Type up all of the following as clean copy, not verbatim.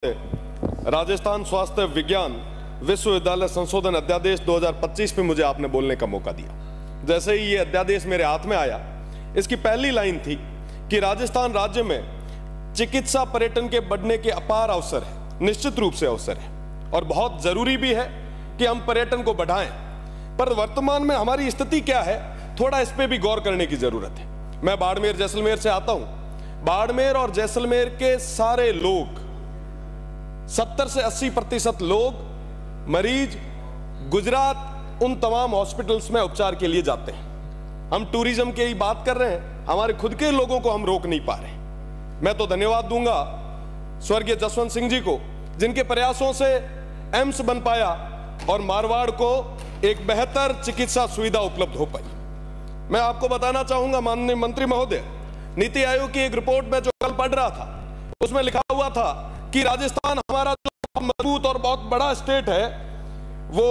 राजस्थान स्वास्थ्य विज्ञान विश्वविद्यालय संशोधन अध्यादेश 2025 पे मुझे आपने बोलने का मौका दिया। जैसे ही ये अध्यादेश मेरे हाथ में आया, इसकी पहली लाइन थी कि राजस्थान राज्य में चिकित्सा पर्यटन के बढ़ने के अपार अवसर है। निश्चित रूप से अवसर है और बहुत जरूरी भी है कि हम पर्यटन को बढ़ाएं, पर वर्तमान में हमारी स्थिति क्या है, थोड़ा इस पे भी गौर करने की जरूरत है। मैं बाड़मेर जैसलमेर से आता हूं। बाड़मेर और जैसलमेर के सारे लोग 70 से 80% लोग मरीज गुजरात उन तमाम हॉस्पिटल्स में उपचार के लिए जाते हैं। हम टूरिज्म की बात कर रहे हैं, हमारे खुद के लोगों को हम रोक नहीं पा रहे। मैं तो धन्यवाद दूंगा स्वर्गीय जसवंत सिंह जी को, जिनके प्रयासों से एम्स बन पाया और मारवाड़ को एक बेहतर चिकित्सा सुविधा उपलब्ध हो पाई। मैं आपको बताना चाहूंगा माननीय मंत्री महोदय, नीति आयोग की एक रिपोर्ट में जो कल पढ़ रहा था, उसमें लिखा हुआ था कि राजस्थान हमारा जो मजबूत और बहुत बड़ा स्टेट है, वो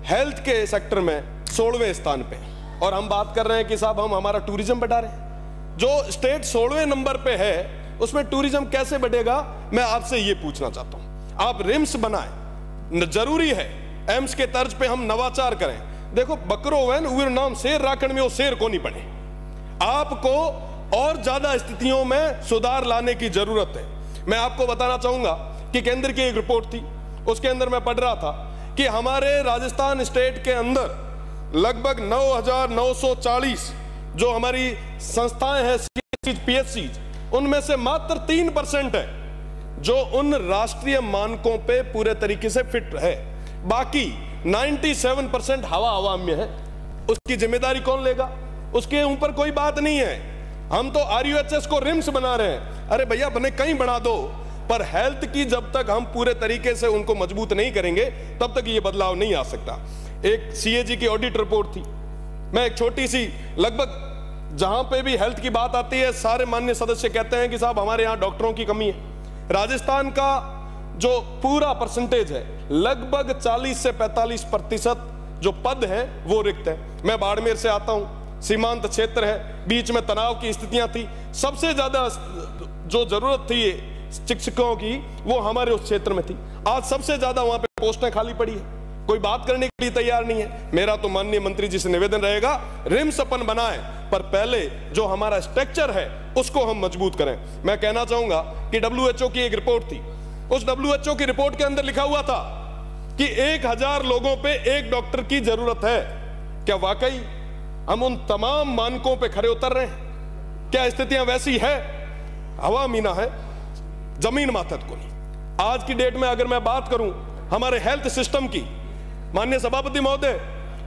हेल्थ के सेक्टर में 16वें स्थान पे, और हम बात कर रहे हैं कि साहब हम हमारा टूरिज्म बढ़ा रहे हैं। जो स्टेट 16वें नंबर पे है, उसमें टूरिज्म कैसे बढ़ेगा, मैं आपसे ये पूछना चाहता हूं। आप रिम्स बनाएं, जरूरी है एम्स के तर्ज पे हम नवाचार करें। देखो, बकरो वैन उर नाम शेर राखण में वो शेर को नहीं पड़े। आपको और ज्यादा स्थितियों में सुधार लाने की जरूरत है। मैं आपको बताना चाहूंगा कि केंद्र की एक रिपोर्ट थी, उसके अंदर मैं पढ़ रहा था कि हमारे राजस्थान स्टेट के अंदर लगभग 9,940 जो हमारी संस्थाएं हैं, पीएचसी, उनमें से मात्र 3% है जो उन राष्ट्रीय मानकों पे पूरे तरीके से फिट है। बाकी 97% हवा में है। उसकी जिम्मेदारी कौन लेगा? उसके ऊपर कोई बात नहीं है। हम तो आरयूएचएस को रिम्स बना रहे हैं। अरे भैया, बने कहीं बना दो, पर हेल्थ की जब तक हम पूरे तरीके से उनको मजबूत नहीं करेंगे, तब तक ये बदलाव नहीं आ सकता। एक सीएजी की ऑडिट रिपोर्ट थी, मैं एक छोटी सी, लगभग जहां पे भी हेल्थ की बात आती है, सारे माननीय सदस्य कहते हैं कि साहब हमारे यहां डॉक्टरों की कमी है। राजस्थान का जो पूरा परसेंटेज है, लगभग 40 से 45% जो पद है वो रिक्त है। मैं बाड़मेर से आता हूं, सीमांत क्षेत्र है, बीच में तनाव की स्थितियां थी। सबसे ज्यादा जो जरूरत थी शिक्षकों की, वो हमारे उस क्षेत्र में थी। आज सबसे ज्यादा वहां पे पोस्टें खाली पड़ी है, कोई बात करने के लिए तैयार नहीं है। मेरा तो माननीय मंत्री जी से निवेदन रहेगा, रिम्स अपन बनाएं, पर पहले जो हमारा स्ट्रक्चर है उसको हम मजबूत करें। मैं कहना चाहूंगा कि WHO की एक रिपोर्ट थी, उस WHO की रिपोर्ट के अंदर लिखा हुआ था कि 1000 लोगों पे एक डॉक्टर की जरूरत है। क्या वाकई हम उन तमाम मानकों पे खरे उतर रहे हैं? क्या स्थितियां वैसी है? हवा मीना है, जमीन माथत को नहीं। आज की डेट में अगर मैं बात करूं हमारे हेल्थ सिस्टम की, माननीय सभापति महोदय,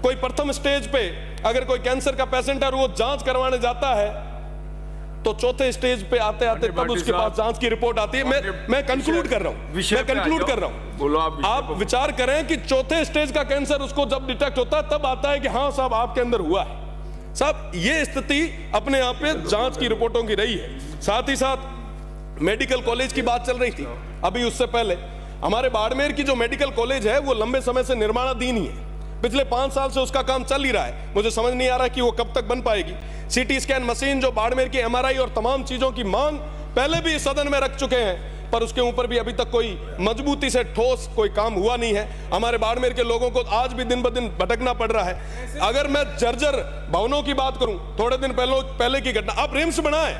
कोई प्रथम स्टेज पे अगर कोई कैंसर का पेशेंट है और वो जांच करवाने जाता है, तो चौथे स्टेज पे आते आते तब उसके पास जांच की रिपोर्ट आती है। मैं कंक्लूड कर रहा हूं। आप विचार करें कि चौथे स्टेज का कैंसर उसको जब डिटेक्ट होता है, तब आता है कि हाँ साहब आपके अंदर हुआ है। साहब, ये स्थिति अपने आप पे जांच की रिपोर्टों की रही है। साथ ही साथ मेडिकल कॉलेज की बात चल रही थी अभी, उससे पहले हमारे बाड़मेर की जो मेडिकल कॉलेज है वो लंबे समय से निर्माणाधीन ही है। पिछले 5 साल से उसका काम चल ही रहा है। मुझे समझ नहीं आ रहा कि वो कब तक बन पाएगी। सीटी स्कैन मशीन, जो बाड़मेर की MRI और तमाम चीजों की मांग पहले भी सदन में रख चुके हैं, पर उसके ऊपर भी अभी तक कोई मजबूती से ठोस कोई काम हुआ नहीं है। हमारे बाड़मेर के लोगों को आज भी दिन ब दिन भटकना पड़ रहा है। अगर मैं जर्जर भवनों की बात करूं, थोड़े दिन पहले की घटना, आप रिम्स बनाएं,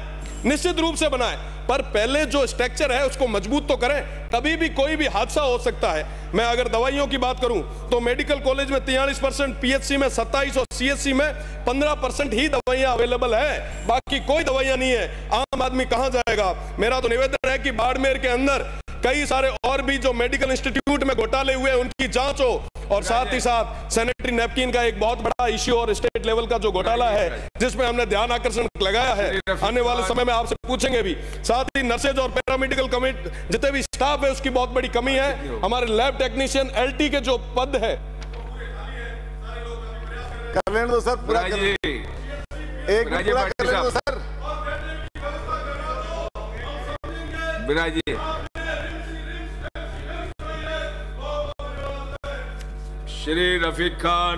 निश्चित रूप से बनाएं, पर पहले जो स्ट्रक्चर है उसको मजबूत तो करें। कभी भी कोई भी हादसा हो सकता है। मैं अगर दवाइयों की बात करूं तो मेडिकल कॉलेज में 43%, पीएचसी में 27% और सीएचसी में 15% ही दवाइयां अवेलेबल है। बाकी कोई दवाइयां नहीं है। आम आदमी कहां जाएगा? मेरा तो निवेदन है कि बाड़मेर के अंदर कई सारे और भी जो मेडिकल इंस्टीट्यूट में घोटाले हुए उनकी जांच हो, और साथ ही साथ सैनिटरी नैपकिन का एक बहुत बड़ा इश्यू और स्टेट लेवल का जो घोटाला है, जिसमें हमने ध्यान आकर्षण लगाया है, आने वाले समय में आपसे पूछेंगे भी। साथ ही नर्सेज और पैरामेडिकल कमिटी जितने भी स्टाफ है उसकी बहुत बड़ी कमी है। हमारे लैब टेक्नीशियन LT के जो पद है, कर लेने दो सर, पूरा कर एक पूरा कर लेने दो सर। श्री रफीक खान।